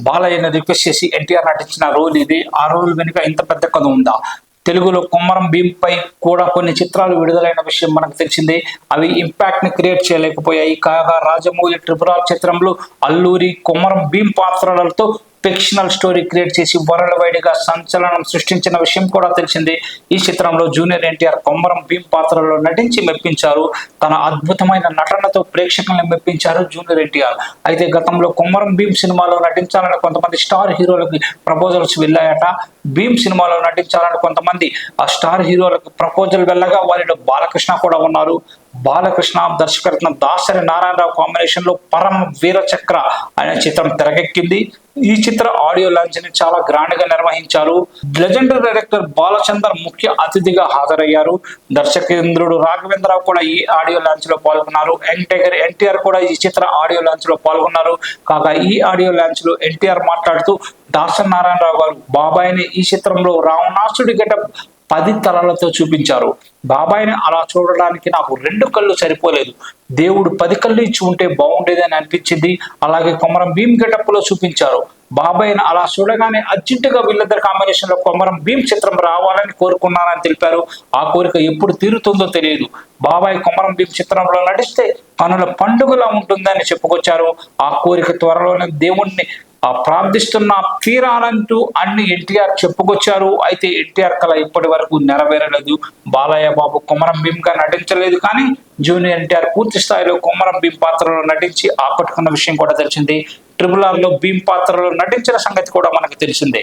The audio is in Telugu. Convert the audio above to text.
బాలయ్యని రిక్వెస్ట్ చేసి ఎన్టీఆర్ నటించిన రోల్ ఇది. ఆ రోల్ వెనుక ఇంత పెద్ద కథ ఉందా? తెలుగులో కొమరం భీం పై కూడా కొన్ని చిత్రాలు విడుదలైన విషయం మనకు తెలిసిందే. అవి ఇంపాక్ట్ ని క్రియేట్ చేయలేకపోయాయి. కాగా రాజమౌళి ట్రిపుల్ చిత్రంలో అల్లూరి కొమరం భీం పాత్రలతో ఫిక్షనల్ స్టోరీ క్రియేట్ చేసి వరల్డ్ వైడ్ గా సంచలనం సృష్టించిన విషయం కూడా తెలిసిందే. ఈ చిత్రంలో జూనియర్ ఎన్టీఆర్ కొమరం భీం పాత్రలో నటించి మెప్పించారు. తన అద్భుతమైన నటనతో ప్రేక్షకులను మెప్పించారు జూనియర్ ఎన్టీఆర్. అయితే గతంలో కొమరం భీం సినిమాలో నటించాలని కొంతమంది స్టార్ హీరోలకి ప్రపోజల్స్ వెళ్ళాయట. భీం సినిమాలో నటించాలని కొంతమంది ఆ స్టార్ హీరోలకు ప్రపోజల్ వెళ్ళగా వారిలో బాలకృష్ణ కూడా ఉన్నారు. బాలకృష్ణ దర్శకత్వం దాసరి నారాయణరావు కాంబినేషన్ లో పరమ వీరచక్ర అనే చిత్రం తెరకెక్కింది. ఈ చిత్ర ఆడియో లాంచ్ ని చాలా గ్రాండ్ గా నిర్వహించారు. లెజెండరీ డైరెక్టర్ బాలచందర్ ముఖ్య అతిథిగా హాజరయ్యారు. దర్శకేంద్రుడు రాఘవేంద్రరావు కూడా ఈ ఆడియో లాంచ్ లో పాల్గొన్నారు. టైగర్ ఎన్టీఆర్ కూడా ఈ చిత్ర ఆడియో లాంచ్ లో పాల్గొన్నారు. కాగా ఈ ఆడియో లాంచ్ లో ఎన్టీఆర్ మాట్లాడుతూ దాసరి నారాయణరావు గారు బాబాయిని ఈ చిత్రంలో రావణాసుడి గెటప్ 10 తలలతో చూపించారు. బాబాయిని అలా చూడడానికి నాకు 2 కళ్ళు సరిపోలేదు. దేవుడు 10 కళ్ళు ఇచ్చి ఉంటే బాగుండేది అని అనిపించింది. అలాగే కొమరం భీం గెటప్ లో చూపించారు. బాబాయిని అలా చూడగానే అర్జెంటుగా వీళ్ళిద్దరి కాంబినేషన్ లో కొమరం భీం చిత్రం రావాలని కోరుకున్నానని తెలిపారు. ఆ కోరిక ఎప్పుడు తీరుతుందో తెలియదు. బాబాయ్ కొమరం భీం చిత్రంలో నటిస్తే కనుల పండుగలా ఉంటుందని చెప్పుకొచ్చారు. ఆ కోరిక త్వరలోనే దేవుణ్ణి ప్రార్థిస్తున్న తీరాలంటూ అన్ని ఎన్టీఆర్ చెప్పుకొచ్చారు. అయితే ఎన్టీఆర్ కళ ఇప్పటి వరకు నెరవేరలేదు. బాలయ్య బాబు కొమరం భీం గా నటించలేదు, కానీ జూనియర్ ఎన్టీఆర్ పూర్తి స్థాయిలో కొమరం భీం పాత్రలో నటించి ఆకట్టుకున్న విషయం కూడా తెలిసింది. ట్రిపుల్ లో భీం పాత్రలో నటించిన సంగతి కూడా మనకు తెలిసిందే.